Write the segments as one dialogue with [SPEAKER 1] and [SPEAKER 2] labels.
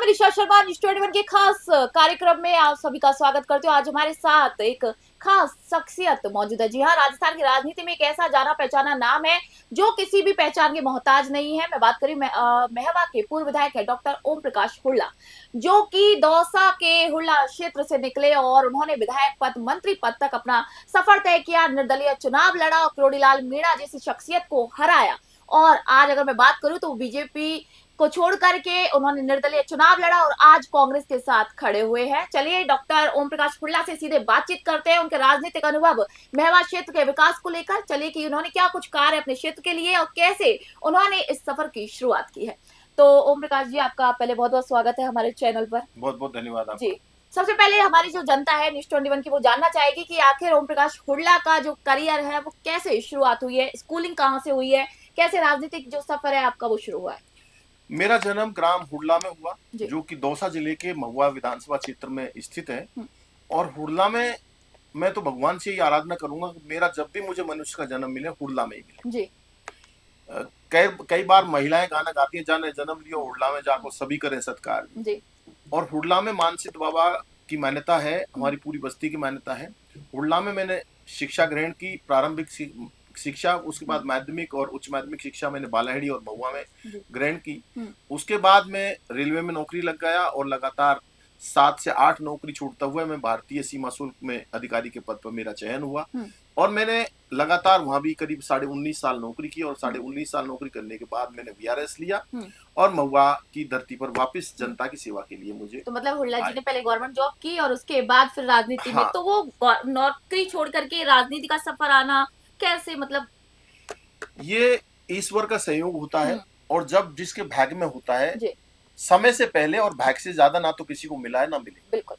[SPEAKER 1] मैं ऋषा शर्मा न्यूज 21 के खास कार्यक्रम में आप सभी का स्वागत करती हूँ। आज हमारे साथ एक खास शख्सियत मौजूद है। जी हाँ, राजस्थान की राजनीति में एक ऐसा जाना पहचाना नाम है जो किसी भी पहचान के मोहताज नहीं है। मैं बात करी महवा के पूर्व विधायक है डॉक्टर ओम प्रकाश हुड्डा, जो कि दौसा के हुड्डा क्षेत्र से निकले और उन्होंने विधायक पद, मंत्री पद तक अपना सफर तय किया, निर्दलीय चुनाव लड़ा और किरोड़ीलाल मीणा जैसी शख्सियत को हराया। और आज अगर मैं बात करूं तो बीजेपी को छोड़ करके उन्होंने निर्दलीय चुनाव लड़ा और आज कांग्रेस के साथ खड़े हुए हैं। चलिए डॉक्टर ओम प्रकाश हुड्डा से सीधे बातचीत करते हैं, उनके राजनीतिक अनुभव, महवा क्षेत्र के विकास को लेकर। चलिए कि उन्होंने क्या कुछ कार्य अपने क्षेत्र के लिए और कैसे उन्होंने इस सफर की शुरुआत की है। तो ओम प्रकाश जी, आपका पहले बहुत बहुत स्वागत है हमारे चैनल पर।
[SPEAKER 2] बहुत बहुत धन्यवाद आपको।
[SPEAKER 1] जी, सबसे पहले हमारी जो जनता है न्यूज 21 की, वो जानना चाहेगी कि आखिर ओम प्रकाश हुड्डा का जो करियर है वो कैसे शुरुआत हुई है, स्कूलिंग कहाँ से हुई है, कैसे राजनीतिक जो सफर है आपका वो शुरू हुआ है।
[SPEAKER 2] मेरा जन्म ग्राम हुड़ला में हुआ,
[SPEAKER 1] जी।
[SPEAKER 2] जो कि दौसा जिले के महुआ विधानसभा क्षेत्र में स्थित है। और हुड़ला में मैं तो भगवान से ही आराधना करूंगा कि मेरा जब भी मुझे मनुष्य का जन्म मिले हुड़ला में ही मिले।
[SPEAKER 1] जी।
[SPEAKER 2] कई कई बार महिलाएं गाना गाती हैं, जाने जन्म लियो हुड़ला में जाको सभी करें सत्कार।
[SPEAKER 1] जी।
[SPEAKER 2] और हुड़ला में मानसित बाबा की मान्यता है, हमारी पूरी बस्ती की मान्यता है। हुड़ला में मैंने शिक्षा ग्रहण की, प्रारंभिक शिक्षा, उसके बाद माध्यमिक और उच्च माध्यमिक शिक्षा मैंने बालाहेड़ी और महुआ में ग्रहण की। उसके बाद मैं रेलवे में नौकरी लग गया और लगातार 7 से 8 नौकरी छूटता हुआ मैं भारतीय सीमा शुल्क में अधिकारी के पद पर मेरा चयन हुआ। और मैंने लगातार वहां भी करीब 19.5 साल नौकरी की और 19.5 साल नौकरी करने के बाद मैंने वीआरएस लिया और महुआ की धरती पर वापस जनता की सेवा के लिए मुझे।
[SPEAKER 1] तो मतलब हुड्डा जी ने पहले गवर्नमेंट जॉब की और उसके बाद फिर राजनीति में, तो वो नौकरी छोड़ करके राजनीति का सफर आना कैसे, मतलब?
[SPEAKER 2] ये ईश्वर का सहयोग होता है और जब जिसके भाग्य में होता है, समय से पहले और भाग्य से ज्यादा ना तो किसी को मिला है ना मिले।
[SPEAKER 1] बिल्कुल।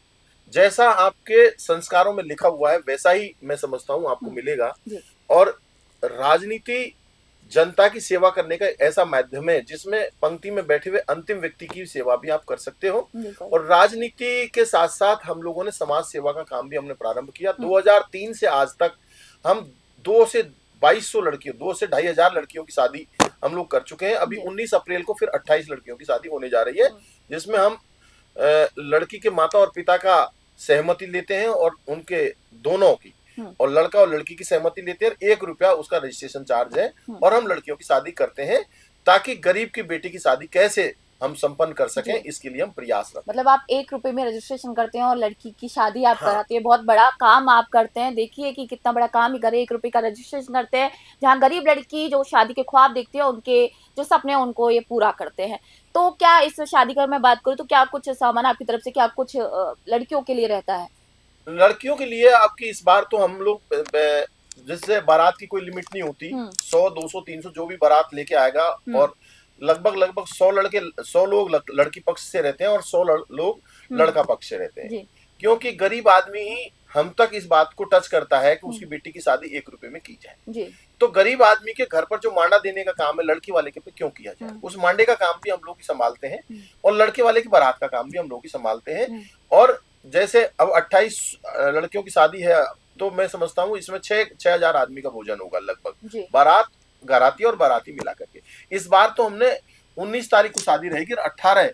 [SPEAKER 2] जैसा आपके संस्कारों में लिखा हुआ है वैसा ही मैं समझता हूँ आपको मिलेगा। और राजनीति जनता की सेवा करने का ऐसा माध्यम है जिसमें पंक्ति में बैठे हुए अंतिम व्यक्ति की सेवा भी आप कर सकते हो। और राजनीति के साथ साथ हम लोगों ने समाज सेवा का काम भी हमने प्रारंभ किया। 2003 से आज तक हम 2 से 2200 लड़कियों, 2 से 2500 लड़कियों की शादी हम लोग कर चुके हैं। अभी 19 अप्रैल को फिर 28 लड़कियों की शादी होने जा रही है, जिसमें हम लड़की के माता और पिता का सहमति लेते हैं और उनके दोनों की, और लड़का और लड़की की सहमति लेते हैं। 1 रुपया उसका रजिस्ट्रेशन चार्ज है और हम लड़कियों की शादी करते हैं ताकि गरीब की बेटी की शादी कैसे हम संपन्न कर सकें, इसके लिए हम प्रयासरत।
[SPEAKER 1] मतलब आप 1 रुपए में रजिस्ट्रेशन करते हैं और लड़की की शादी आप कराते हैं। बहुत बड़ा काम आप करते हैं। देखिए कि कितना बड़ा काम ही करे, 1 रुपए का रजिस्ट्रेशन करते हैं, जहाँ गरीब लड़की जो शादी के ख्वाब देखती है, उनके जो सपने हैं उनको ये पूरा करते हैं। तो क्या इस शादी का मैं बात करूँ तो क्या कुछ सामान आपकी तरफ से, क्या कुछ लड़कियों के लिए रहता है?
[SPEAKER 2] लड़कियों के लिए आपकी इस बार तो हम लोग, जिससे बारात की कोई लिमिट नहीं होती, 100, 200, 300 जो भी बारात लेके आएगा, और लगभग 100 लोग लड़की पक्ष से रहते हैं और 100 लोग लड़का पक्ष से रहते हैं। क्योंकि गरीब आदमी ही हम तक इस बात को टच करता है कि उसकी बेटी की शादी 1 रुपए में की जाए। तो गरीब आदमी के घर पर जो मांडा देने का काम है, लड़की वाले के पे क्यों किया जाए? उस मांडे का काम भी हम लोग ही संभालते हैं और लड़के वाले की बारात का काम भी हम लोग ही संभालते हैं। और जैसे अब 28 लड़कियों की शादी है, तो मैं समझता हूँ इसमें 6,000 आदमी का भोजन होगा लगभग, बारात, घराती और बाराती मिला करके। इस बार तो हमने 19 तारीख को शादी रहेगी और 18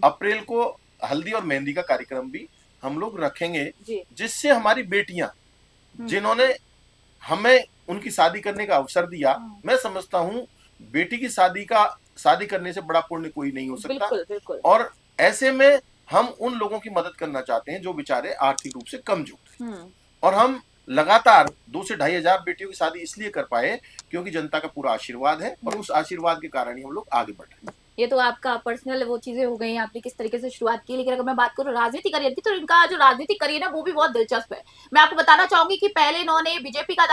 [SPEAKER 2] अप्रैल को हल्दी और मेहंदी का कार्यक्रम भी हम लोग रखेंगे, जिससे हमारी बेटियां, जिन्होंने हमें उनकी शादी करने का अवसर दिया, मैं समझता हूँ बेटी की शादी करने से बड़ा पुण्य कोई नहीं हो सकता।
[SPEAKER 1] बिल्कुल।
[SPEAKER 2] और ऐसे में हम उन लोगों की मदद करना चाहते हैं जो बेचारे आर्थिक रूप से कमजोर, और हम लगातार 2 से 2,500 बेटियों की शादी इसलिए कर पाए क्योंकि जनता का पूरा आशीर्वाद है और उस आशीर्वाद के कारण ही हम लोग आगे बढ़ रहे हैं।
[SPEAKER 1] ये तो आपका पर्सनल वो चीजें हो गई, आपने किस तरीके से शुरुआत की। लेकिन अगर मैं बात करूं राजनीतिक करियर की, तो इनका जो राजनीतिक करियर है वो भी बहुत दिलचस्प है। मैं आपको बताना चाहूंगी कि पहले इन्होंने बीजेपी का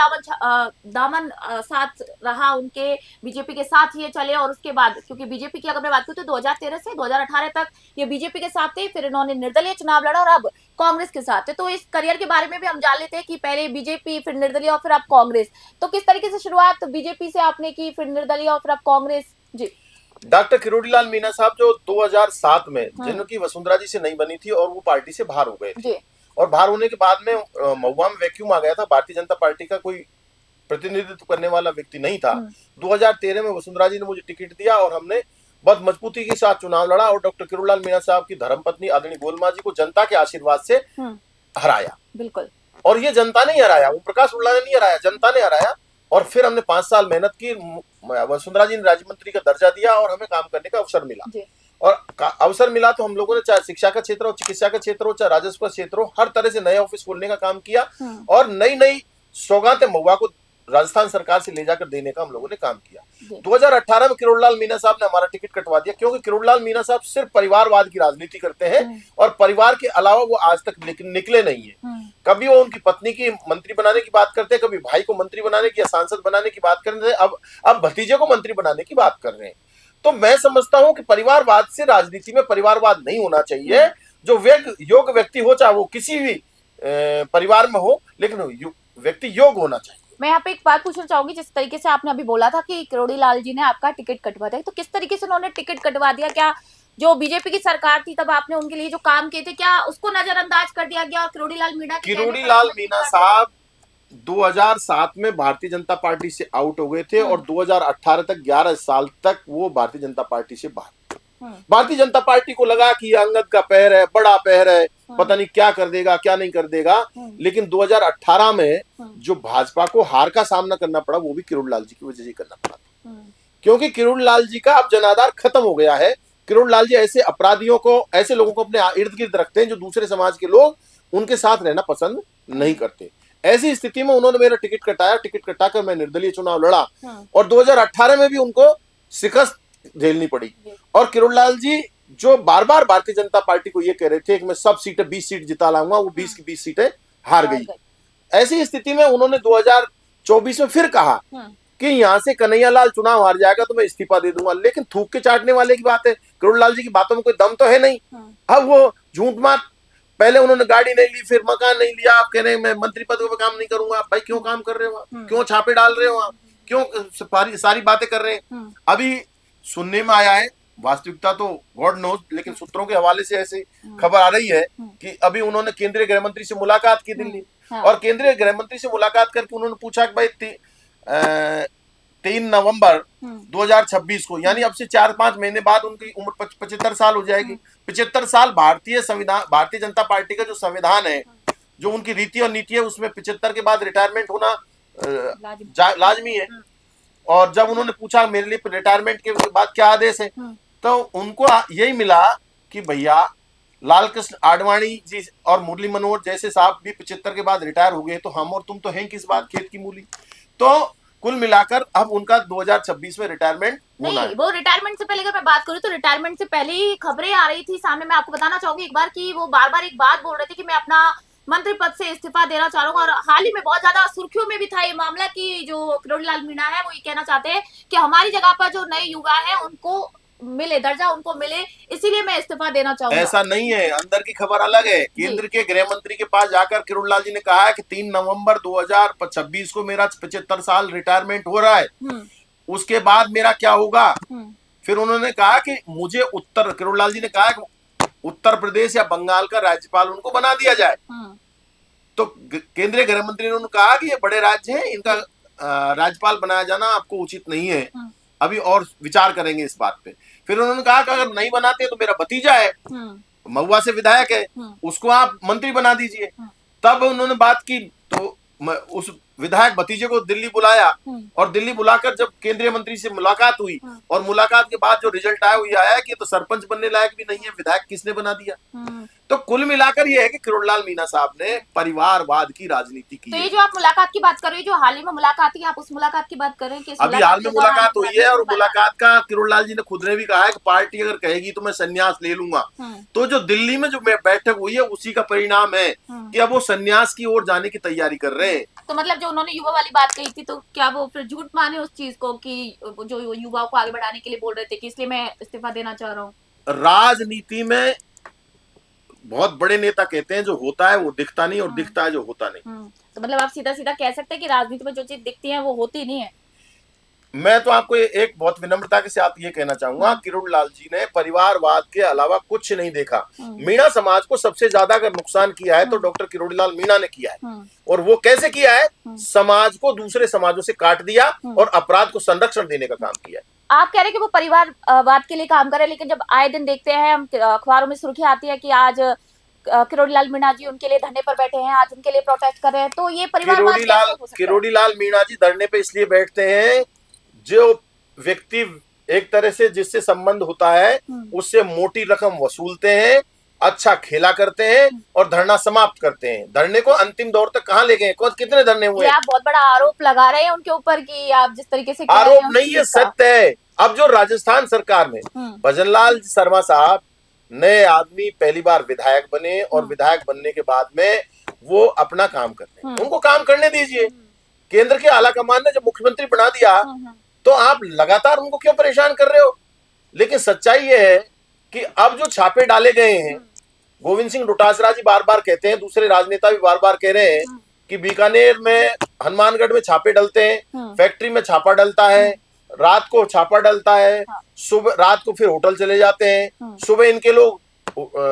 [SPEAKER 1] दामन साथ रहा, उनके बीजेपी के साथ ये चले, और उसके बाद क्योंकि बीजेपी की अगर मैं बात करूं तो 2013 से 2018 तक ये बीजेपी के साथ थे, फिर इन्होंने निर्दलीय चुनाव लड़ा और अब कांग्रेस के साथ है। तो इस करियर के बारे में भी हम जान लेते हैं कि पहले बीजेपी, फिर निर्दलीय और फिर अब कांग्रेस। तो किस तरीके से शुरुआत बीजेपी से आपने की, फिर निर्दलीय और फिर अब कांग्रेस? जी।
[SPEAKER 2] डॉक्टर किरोड़ीलाल मीणा साहब जो 2007 में जिनकी वसुंधरा जी से नहीं बनी थी और वो पार्टी से बाहर हो गए थे, और बाहर होने के बाद में महुआ में वैक्यूम आ गया था, भारतीय जनता पार्टी का कोई प्रतिनिधित्व करने वाला व्यक्ति नहीं था। 2013 में वसुंधरा जी ने मुझे टिकट दिया और हमने बहुत मजबूती के साथ चुनाव लड़ा और डॉक्टर किरोड़ीलाल मीणा साहब की धर्मपत्नी आदरणीय गोलमा जी को जनता के आशीर्वाद से हराया।
[SPEAKER 1] बिल्कुल।
[SPEAKER 2] और ये जनता ने हराया, ओम प्रकाश उल्ला ने नहीं हराया, जनता ने हराया। और फिर हमने 5 साल मेहनत की, वसुंधरा जी ने राज्य मंत्री का दर्जा दिया और हमें काम करने का अवसर मिला। और अवसर मिला तो हम लोगों ने चाहे शिक्षा का क्षेत्र हो, चिकित्सा का क्षेत्र हो, चाहे राजस्व का क्षेत्र हो, हर तरह से नए ऑफिस खोलने का काम किया और नई नई सौगातें महुआ को राजस्थान सरकार से ले जाकर देने का हम लोगों ने काम किया। 2018 में किरोड़ीलाल मीणा साहब ने हमारा टिकट कटवा दिया, क्योंकि किरोड़ीलाल मीणा साहब सिर्फ परिवारवाद की राजनीति करते हैं और परिवार के अलावा वो आज तक निकले नहीं है। कभी वो उनकी पत्नी की मंत्री बनाने की बात करते हैं, कभी भाई को मंत्री बनाने की या सांसद बनाने की बात कर रहे हैं, अब भतीजे को मंत्री बनाने की बात कर रहे हैं। तो मैं समझता हूं कि परिवारवाद से राजनीति में परिवारवाद नहीं होना चाहिए। जो योग्य व्यक्ति हो, चाहे वो किसी भी परिवार में हो, लेकिन व्यक्ति योग्य होना चाहिए।
[SPEAKER 1] मैं यहाँ पे एक बात पूछना चाहूंगी, जिस तरीके से आपने अभी बोला था कि किरोड़ीलाल जी ने आपका टिकट कटवा दिया, तो किस तरीके से उन्होंने टिकट कटवा दिया? क्या जो बीजेपी की सरकार थी तब आपने उनके लिए जो काम किए थे, क्या उसको नजरअंदाज कर दिया गया? और किरोड़ीलाल
[SPEAKER 2] मीणा साहब 2007 में भारतीय जनता पार्टी से आउट हो गए थे और 2018 तक 11 साल तक वो भारतीय जनता पार्टी से बाहर। भारतीय जनता पार्टी को लगा कि ये अंगद का पैर है, बड़ा पैर है, पता नहीं क्या कर देगा क्या नहीं कर देगा। लेकिन 2018 में जो भाजपा को हार का सामना करना पड़ा, वो भी किरोड़ीलाल जी की वजह से करना पड़ा, क्योंकि किरोड़ीलाल जी का अब जनाधार खत्म हो गया है। किरोड़ीलाल जी ऐसे अपराधियों को, ऐसे लोगों को अपने इर्द गिर्द रखते हैं जो दूसरे समाज के लोग उनके साथ रहना पसंद नहीं करते। ऐसी स्थिति में उन्होंने मेरा टिकट कटाया, टिकट कटाकर मैं निर्दलीय चुनाव लड़ा और 2018 में भी उनको शिकस्त झेलनी पड़ी। और किरोड़ीलाल जी जो बार बार भारतीय जनता पार्टी को ये कह रहे थे कि मैं सब सीटें 20 सीट जिता लाऊंगा, वो 20 की 20 सीटें हार गई। ऐसी स्थिति में उन्होंने 2024 में फिर कहा कि यहाँ से कन्हैयालाल चुनाव हार जाएगा तो मैं इस्तीफा दे दूंगा। लेकिन थूक के चाटने वाले की बात है, किरोड़ीलाल जी की बातों में कोई दम तो है नहीं। अब वो झूठ मार, पहले उन्होंने गाड़ी नहीं ली, फिर मकान नहीं लिया, आप कह रहे हैं मैं मंत्री पद पे काम नहीं करूंगा। भाई क्यों काम कर रहे हो आप? क्यों छापे डाल रहे हो आप? क्यों सारी बातें कर रहे हैं? अभी सुनने में आया है, वास्तविकता तो गॉड नोज, लेकिन सूत्रों के हवाले से ऐसी खबर आ रही है कि अभी उन्होंने केंद्रीय गृह मंत्री से मुलाकात की दिल्ली और केंद्रीय गृह मंत्री से मुलाकात करके उन्होंने पूछा कि भाई 3 नवंबर 2026 को, यानी अब से 4-5 महीने बाद उनकी उम्र 75 साल हो जाएगी। 75 साल भारतीय जनता पार्टी का जो संविधान है, जो उनकी रीति और नीति है, उसमें 75 के बाद रिटायरमेंट होना लाजमी है। और जब उन्होंने पूछा मेरे लिए रिटायरमेंट के बाद क्या आदेश है, तो उनको यही मिला कि भैया लाल कृष्ण आडवाणी जी और मुरली मनोहर जैसे साहब भी 75 के बाद रिटायर हो गए, तो हम और तुम तो हैं किस बात, खेत की मूली। तो कुल मिलाकर अब उनका 2026 में रिटायरमेंट होना है।
[SPEAKER 1] वो रिटायरमेंट से पहले अगर मैं बात करूं तो रिटायरमेंट से पहले ही खबरें आ रही थी सामने। मैं आपको बताना चाहूंगी एक बार कि वो बार बार एक बात बोल रहे थे कि मैं अपना मंत्री पद से इस्तीफा देना चाह रहा हूँ। और हाल ही में बहुत ज्यादा सुर्खियों में भी था ये मामला कि जो किरोड़ीलाल मीणा है वो ये कहना चाहते हैं कि हमारी जगह पर जो नए युवा है उनको मिले दर्जा, उनको मिले, इसीलिए मैं इस्तीफा देना चाहूंगा।
[SPEAKER 2] ऐसा नहीं है, अंदर की खबर अलग है। केंद्र के गृह मंत्री के पास जाकर किरोड़ीलाल जी ने कहा है कि 3 नवंबर 2026 को मेरा 75 साल रिटायरमेंट हो रहा है, उसके बाद मेरा क्या होगा। फिर उन्होंने कहा कि मुझे किरोड़ीलाल जी ने कहा कि उत्तर प्रदेश या बंगाल का राज्यपाल उनको बना दिया जाए। तो केंद्रीय गृह मंत्री ने कहा कि ये बड़े राज्य हैं, इनका राज्यपाल बनाया जाना आपको उचित नहीं है, अभी और विचार करेंगे इस बात पे। फिर उन्होंने कहा कि अगर नहीं बनाते तो मेरा भतीजा है, महुआ से विधायक है, उसको आप मंत्री बना दीजिए। तब उन्होंने बात की तो उस विधायक भतीजे को दिल्ली बुलाया और दिल्ली बुलाकर जब केंद्रीय मंत्री से मुलाकात हुई और मुलाकात के बाद जो रिजल्ट आया वो ये आया कि तो सरपंच बनने लायक भी नहीं है, विधायक किसने बना दिया। तो कुल मिलाकर ये है कि किरोड़ीलाल मीणा साहब ने परिवारवाद की राजनीति की।
[SPEAKER 1] तो ये जो आप मुलाकात की बात कर रहे हो, जो हाल ही में मुलाकात की, आप उस मुलाकात की बात कर रहे हैं कि
[SPEAKER 2] अभी हाल में मुलाकात हुई है और मुलाकात का किरोड़ीलाल जी ने खुद ने भी कहा है कि पार्टी अगर कहेगी तो मैं संन्यास ले लूंगा। तो जो दिल्ली में जो बैठक हुई है उसी का परिणाम है कि अब वो संन्यास की ओर जाने की तैयारी कर रहे हैं।
[SPEAKER 1] तो मतलब जो उन्होंने युवा वाली बात कही थी, तो क्या वो फिर झूठ माने उस चीज को कि जो युवाओं को आगे बढ़ाने के लिए बोल रहे थे कि इसलिए मैं इस्तीफा देना चाह रहा हूँ?
[SPEAKER 2] राजनीति में बहुत बड़े नेता कहते हैं जो होता है वो दिखता नहीं और दिखता है जो होता नहीं।
[SPEAKER 1] तो मतलब आप सीधा सीधा कह सकते हैं कि राजनीति में जो चीज दिखती है वो होती नहीं है।
[SPEAKER 2] मैं तो आपको एक बहुत विनम्रता के साथ ये कहना चाहूंगा, किरोड़ीलाल जी ने परिवारवाद के अलावा कुछ नहीं देखा। मीणा समाज को सबसे ज्यादा अगर नुकसान किया है तो डॉक्टर किरोड़ीलाल मीणा ने किया है। और वो कैसे किया है? समाज को दूसरे समाजों से काट दिया और अपराध को संरक्षण देने का काम किया है।
[SPEAKER 1] आप कह रहे हैं कि वो परिवारवाद के लिए काम कर रहे हैं, लेकिन जब आए दिन देखते हैं हम अखबारों में सुर्खी आती है कि आज किरोड़ी लाल मीणा जी उनके लिए धरने पर बैठे हैं, आज उनके लिए प्रोटेस्ट कर रहे हैं, तो ये परिवारवाद कैसे हो सकता है?
[SPEAKER 2] किरोड़ी लाल मीणा जी धरने पे इसलिए बैठते हैं, जो व्यक्ति एक तरह से जिससे संबंध होता है उससे मोटी रकम वसूलते हैं, अच्छा खेला करते हैं और धरना समाप्त करते हैं। धरने को अंतिम दौर तक कहाँ ले गए? कितने धरने हुए?
[SPEAKER 1] आप बहुत बड़ा आरोप लगा रहे हैं उनके ऊपर कि आप जिस तरीके से
[SPEAKER 2] आरोप नहीं है, सत्य है। अब जो राजस्थान सरकार में भजनलाल शर्मा साहब नए आदमी पहली बार विधायक बने और विधायक बनने के बाद में वो अपना काम कर रहे हैं, उनको काम करने दीजिए। केंद्र के आला कमान ने जब मुख्यमंत्री बना दिया तो आप लगातार उनको क्यों परेशान कर रहे हो? लेकिन सच्चाई ये है कि अब जो छापे डाले गए हैं, गोविंद सिंह डोटासरा जी बार बार कहते हैं, दूसरे राजनेता भी बार बार कह रहे हैं कि बीकानेर में, हनुमानगढ़ में छापे डलते हैं, फैक्ट्री में छापा डलता है, रात को छापा डलता है, सुबह रात को फिर होटल चले जाते हैं, सुबह इनके लोग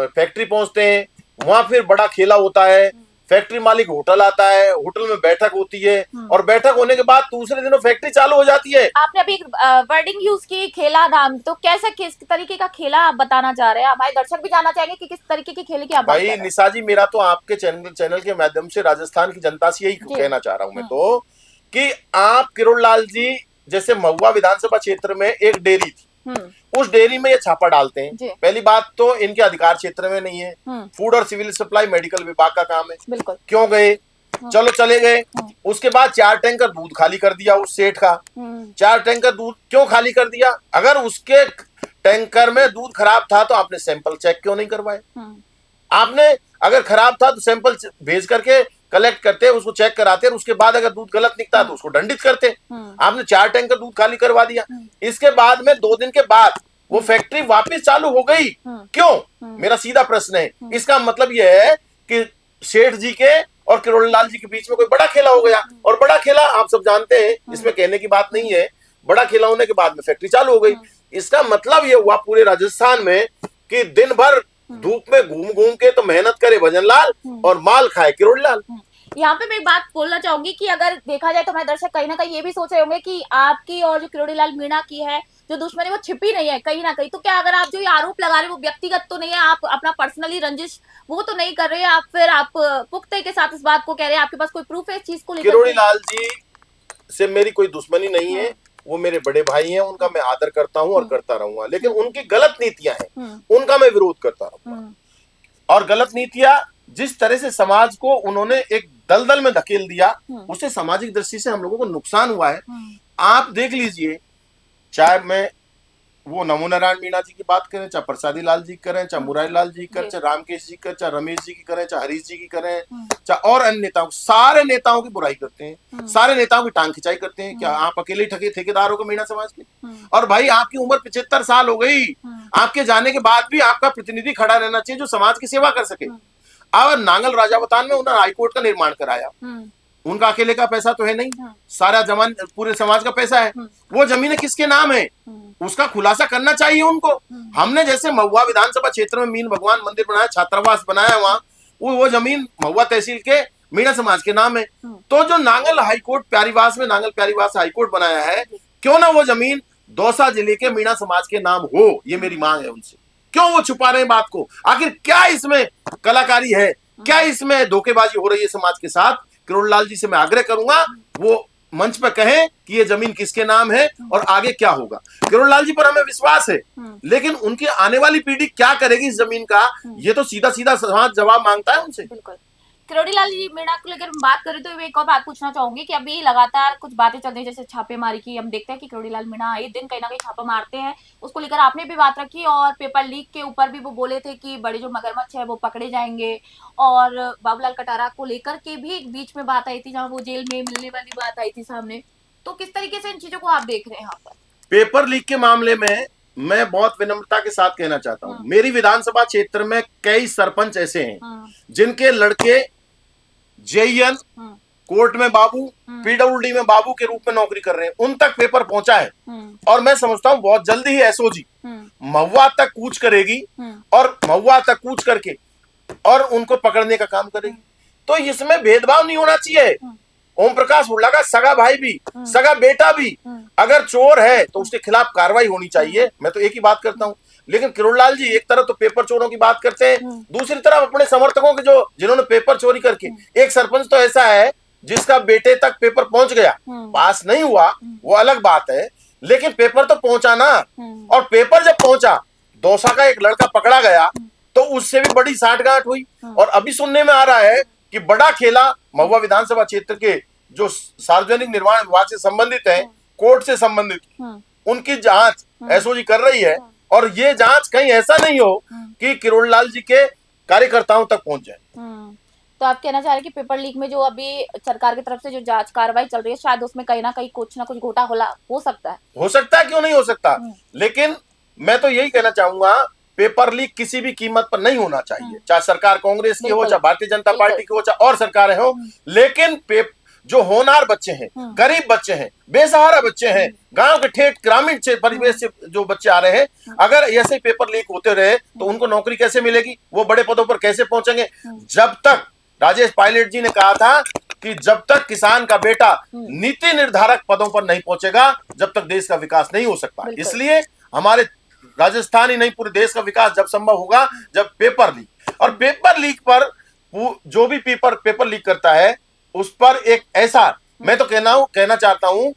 [SPEAKER 2] फैक्ट्री पहुंचते हैं, वहां फिर बड़ा खेला होता है, फैक्ट्री मालिक होटल आता है, होटल में बैठक होती है और बैठक होने के बाद दूसरे दिनों फैक्ट्री चालू हो जाती है।
[SPEAKER 1] आपने अभी वर्डिंग यूज की, खेला नाम, तो कैसा किस तरीके का खेला आप बताना चाह रहे हैं? हमारे दर्शक भी जानना चाहेंगे कि किस तरीके के खेले की आप बात कर रहे हैं।
[SPEAKER 2] भाई निशा जी, मेरा तो आपके चैनल के माध्यम से राजस्थान की जनता से यही कहना चाह रहा हूं मैं तो, कि आप किरोड़ी लाल जी जैसे महुआ विधानसभा क्षेत्र में एक डेयरी थी, उस डेयरी में ये छापा डालते हैं। पहली बात तो इनके अधिकार क्षेत्र में नहीं है, फूड और सिविल सप्लाई मेडिकल विभाग का काम है।
[SPEAKER 1] बिल्कुल।
[SPEAKER 2] क्यों गए? चलो चले गए। उसके बाद 4 टैंकर दूध खाली कर दिया उस सेठ का। 4 टैंकर दूध क्यों खाली कर दिया? अगर उसके टैंकर में दूध खराब था तो आपने सैंपल चेक क्यों नहीं करवाए? आपने अगर खराब था तो सैंपल भेज करके कलेक्ट करते, उसको चेक कराते, और उसके बाद अगर दूध गलत निकलता तो उसको दंडित करते। आपने 4 टैंकर दूध खाली करवा दिया। इसके बाद में 2 दिन के बाद वो फैक्ट्री वापस चालू हो गई। क्यों? मेरा सीधा प्रश्न है। इसका मतलब यह है कि सेठ जी के और किरोड़ी लाल जी के बीच में कोई बड़ा खेला हो गया, और बड़ा खेला आप सब जानते हैं, इसमें कहने की बात नहीं है। बड़ा खेला होने के बाद में फैक्ट्री चालू हो गई। इसका मतलब यह हुआ पूरे राजस्थान में कि दिन भर धूप में घूम घूम के तो मेहनत करे भजनलाल और माल खाए किरोड़ी लाल।
[SPEAKER 1] यहाँ पे मैं एक बात बोलना चाहूंगी कि अगर देखा जाए तो हमारे दर्शक कहीं ना कहीं ये भी सोच रहे होंगे कि आपकी और जो किरोड़ी लाल मीणा की है जो दुश्मनी वो छिपी नहीं है कहीं ना कहीं। तो क्या अगर आप जो ये आरोप लगा रहे हैं वो व्यक्तिगत तो नहीं है, आप अपना पर्सनली रंजिश वो तो नहीं कर रहे हैं, आप फिर आप पुख्ते के साथ इस बात को कह रहे हैं, आपके पास कोई प्रूफ है इस चीज को लेकर?
[SPEAKER 2] किरोड़ी लाल जी से मेरी कोई दुश्मनी नहीं है, वो मेरे बड़े भाई हैं, उनका मैं आदर करता हूं और करता रहूंगा। लेकिन उनकी गलत नीतियां हैं, उनका मैं विरोध करता रहूंगा। और गलत नीतियां जिस तरह से समाज को उन्होंने एक दलदल में धकेल दिया, उससे सामाजिक दृष्टि से हम लोगों को नुकसान हुआ है। आप देख लीजिए, चाहे मैं वो नमो नारायण मीणा जी की बात करें, चाहे प्रसादी लाल जी करें, चाहे मुरारी लाल जी करें, चाहे रामकेश जी करें, चाहे रमेश जी की करें, चाहे हरीश जी की करें, चाहे और अन्य नेताओं, सारे नेताओं की बुराई करते हैं, सारे नेताओं की टांग खिंचाई करते हैं। क्या आप अकेले ठगे ठेकेदार हो मीणा समाज के? और भाई आपकी उम्र 75 साल हो गई, आपके जाने के बाद भी आपका प्रतिनिधि खड़ा रहना चाहिए जो समाज की सेवा कर सके। अब नांगल राजावतान में उन्होंने हाईकोर्ट का निर्माण कराया, उनका अकेले का पैसा तो है नहीं, सारा जमान पूरे समाज का पैसा है। वो जमीनें किसके नाम है उसका खुलासा करना चाहिए उनको। हमने जैसे महुआ विधानसभा क्षेत्र में मीन भगवान मंदिर बनाया, छात्रावास बनाया, वहां वो जमीन महुआ तहसील के मीणा समाज के नाम है। तो जो नांगल हाईकोर्ट प्यारीवास में नांगल प्यारीवास हाईकोर्ट बनाया है, क्यों ना वो जमीन दौसा जिले के मीणा समाज के नाम हो, ये मेरी मांग है उनसे। क्यों वो छुपा रहे हैं बात को? आखिर क्या इसमें कलाकारी है, क्या इसमें धोखेबाजी हो रही है समाज के साथ? किरोड़ी लाल जी से मैं आग्रह करूंगा वो मंच पर कहें कि ये जमीन किसके नाम है और आगे क्या होगा। किरोड़ी लाल जी पर हमें विश्वास है, लेकिन उनकी आने वाली पीढ़ी क्या करेगी इस जमीन का, ये तो सीधा सीधा समाज जवाब मांगता है उनसे।
[SPEAKER 1] बिल्कुल। किरोड़ी लाल जी मीणा को लेकर बात करें तो एक और बात पूछना चाहूंगी कि अभी लगातार कुछ बातें चल रही है, जैसे छापेमारी की। हम देखते हैं कि किरोड़ी लाल मीणा आए दिन कहीं ना कहीं छापा मारते हैं, उसको लेकर आपने भी बात रखी और पेपर लीक के ऊपर भी वो बोले थे कि बड़े जो मगरमच्छ है वो पकड़े जाएंगे। और बाबूलाल कटारा को लेकर के भी एक बीच में बात आई थी जहाँ वो जेल में मिलने वाली बात आई थी सामने। तो किस तरीके से इन चीजों को आप देख रहे हैं यहाँ पर?
[SPEAKER 2] पेपर लीक के मामले में मैं बहुत विनम्रता के साथ कहना चाहता हूँ, मेरी विधानसभा क्षेत्र में कई सरपंच ऐसे हैं जिनके लड़के जेईएन, कोर्ट में बाबू, पीडब्ल्यूडी में बाबू के रूप में नौकरी कर रहे हैं, उन तक पेपर पहुंचा है। और मैं समझता हूं बहुत जल्दी ही एसओजी महुआ तक कूच करेगी और महुआ तक कूच करके और उनको पकड़ने का काम करेगी। तो इसमें भेदभाव नहीं होना चाहिए। ओम प्रकाश हुड्डा का सगा भाई भी, सगा बेटा भी अगर चोर है तो उसके खिलाफ कार्रवाई होनी चाहिए, मैं तो एक ही बात करता हूं। लेकिन किरोड़लाल जी एक तरफ तो पेपर चोरों की बात करते हैं, दूसरी तरफ अपने समर्थकों के जो जिन्होंने पेपर चोरी करके, एक सरपंच तो ऐसा है जिसका बेटे तक पेपर पहुंच गया, पास नहीं हुआ वो अलग बात है, लेकिन पेपर तो पहुंचा ना। और पेपर जब पहुंचा, दौसा का एक लड़का पकड़ा गया तो उससे भी बड़ी साठगांठ हुई। और अभी सुनने में आ रहा है कि बड़ा खेला महुआ विधानसभा क्षेत्र के जो सार्वजनिक निर्माण विभाग से संबंधित है, कोर्ट से संबंधित, उनकी जांच एसओजी कर रही है। और ये जांच कहीं ऐसा नहीं हो कि किरोड़लाल जी के कार्यकर्ताओं तक पहुंच जाए।
[SPEAKER 1] तो आप कहना चाह रहे हैं कि पेपर लीक में जो अभी सरकार की तरफ से जो जांच कार्रवाई चल रही है, शायद उसमें कहीं ना कहीं कुछ ना कुछ घोटाला हो सकता है।
[SPEAKER 2] हो सकता है, क्यों नहीं हो सकता। लेकिन मैं तो यही कहना चाहूंगा, पेपर लीक किसी भी कीमत पर नहीं होना चाहिए, चाहे सरकार कांग्रेस की हो, चाहे भारतीय जनता पार्टी की हो, चाहे और सरकारें हो। लेकिन जो होनहार बच्चे हैं, गरीब बच्चे हैं, बेसहारा बच्चे हैं, गांव के ठेठ ग्रामीण परिवेश से जो बच्चे आ रहे हैं, अगर ऐसे पेपर लीक होते रहे तो उनको नौकरी कैसे मिलेगी, वो बड़े पदों पर कैसे पहुंचेंगे। जब तक राजेश पायलट जी ने कहा था कि जब तक किसान का बेटा नीति निर्धारक पदों पर नहीं पहुंचेगा, जब तक देश का विकास नहीं हो सकता। इसलिए हमारे राजस्थान ही नहीं, पूरे देश का विकास जब संभव होगा जब पेपर लीक, और पेपर लीक पर जो भी पेपर लीक करता है उस पर एक ऐसा, मैं तो कहना चाहता हूं,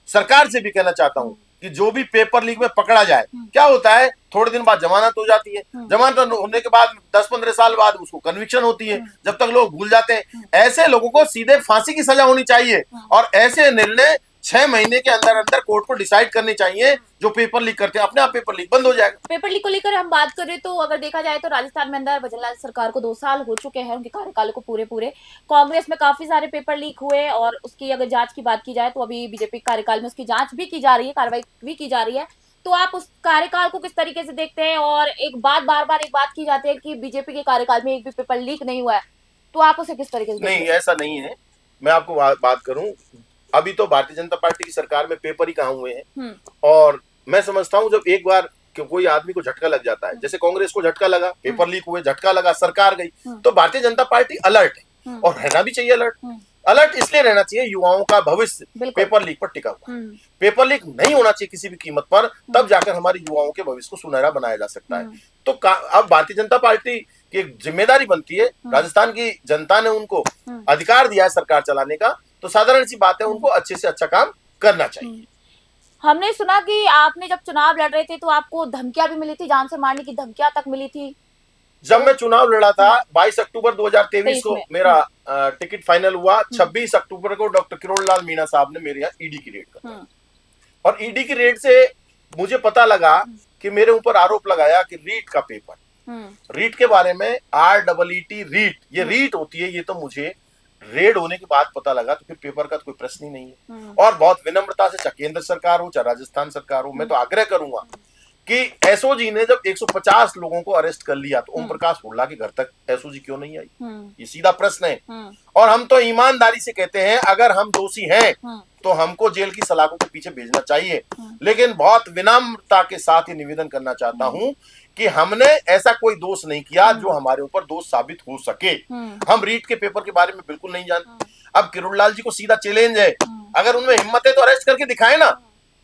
[SPEAKER 2] सरकार से भी कहना चाहता हूं कि जो भी पेपर लीक में पकड़ा जाए, क्या होता है थोड़े दिन बाद जमानत हो जाती है, जमानत होने के बाद 10-15 साल बाद उसको कन्विक्शन होती है, जब तक लोग भूल जाते हैं। ऐसे लोगों को सीधे फांसी की सजा होनी चाहिए और ऐसे निर्णय 6 महीने के अंदर अंदर कोर्ट को डिसाइड करनी चाहिए। जो पेपर लीक करते हैं, अपने आप पेपर लीक बंद हो जाएगा।
[SPEAKER 1] पेपर लीक को लेकर हम बात करें तो अगर देखा जाए तो राजस्थान में अंदर भजनलाल सरकार को 2 साल हो चुके हैं, उनके कार्यकाल को पूरे कांग्रेस में काफी सारे पेपर लीक हुए, और उसकी अगर जांच की बात की जाए तो अभी बीजेपी कार्यकाल में उसकी जांच भी की जा रही है, कार्रवाई भी की जा रही है। तो आप उस कार्यकाल को किस तरीके से देखते हैं? और एक बात बार बार एक बात की जाती है कि बीजेपी के कार्यकाल में एक भी पेपर लीक नहीं हुआ है, तो आप उसे किस तरीके से?
[SPEAKER 2] नहीं, ऐसा नहीं है। मैं आपको बात करूं, अभी तो भारतीय जनता पार्टी की सरकार में पेपर ही कहाँ हुए हैं। और मैं समझता हूं जब एक बार कोई आदमी को झटका लग जाता है, जैसे कांग्रेस को झटका लगा, पेपर लीक हुए, झटका लगा, सरकार गई, तो भारतीय जनता पार्टी अलर्ट है और रहना भी चाहिए अलर्ट। अलर्ट इसलिए रहना चाहिए, युवाओं का भविष्य पेपर लीक पर टिका हुआ। पेपर लीक नहीं होना चाहिए किसी भी कीमत पर, तब जाकर हमारे युवाओं के भविष्य को सुनहरा बनाया जा सकता है। तो अब भारतीय जनता पार्टी की एक जिम्मेदारी बनती है, राजस्थान की जनता ने उनको अधिकार दिया है सरकार चलाने का, तो साधारण सी बात है उनको अच्छे से अच्छा काम करना चाहिए।
[SPEAKER 1] हमने सुना कि आपने जब चुनाव लड़ रहे थे तो आपको धमकियां भी मिली थी, जान से मारने की धमकियां तक मिली थी।
[SPEAKER 2] जब मैं चुनाव लड़ा था 22 अक्टूबर 2023 को मेरा टिकट फाइनल हुआ, 26 अक्टूबर को डॉक्टर किरोड़लाल मीणा साहब ने मेरे यहाँ ईडी की रेड कर, और ईडी की रेड से मुझे पता लगा कि मेरे ऊपर आरोप लगाया कि रीट का पेपर, रीट के बारे में, REET रीट, ये रीट होती है, ये तो मुझे रेड होने के बाद पता लगा। तो फिर पेपर का तो कोई प्रश्न ही नहीं है। और बहुत विनम्रता से, चाहे केंद्र सरकार हो चाहे राजस्थान सरकार हो, मैं तो आग्रह करूंगा कि एसओजी ने जब 150 लोगों को अरेस्ट कर लिया तो ओम प्रकाश हुड्डा के घर तक एसओजी क्यों नहीं आई, ये सीधा प्रश्न है। और हम तो ईमानदारी से कहते हैं, अगर हम दोषी हैं तो हमको जेल की सलाखों के पीछे भेजना चाहिए। लेकिन बहुत विनम्रता के साथ ही निवेदन करना चाहता हूं कि हमने ऐसा कोई दोष नहीं किया जो हमारे ऊपर दोष साबित हो सके। हम रीट के पेपर के बारे में बिल्कुल नहीं जानते। अब किरोड़लाल जी को सीधा चैलेंज है, अगर उनमें हिम्मत है तो अरेस्ट करके दिखाए ना।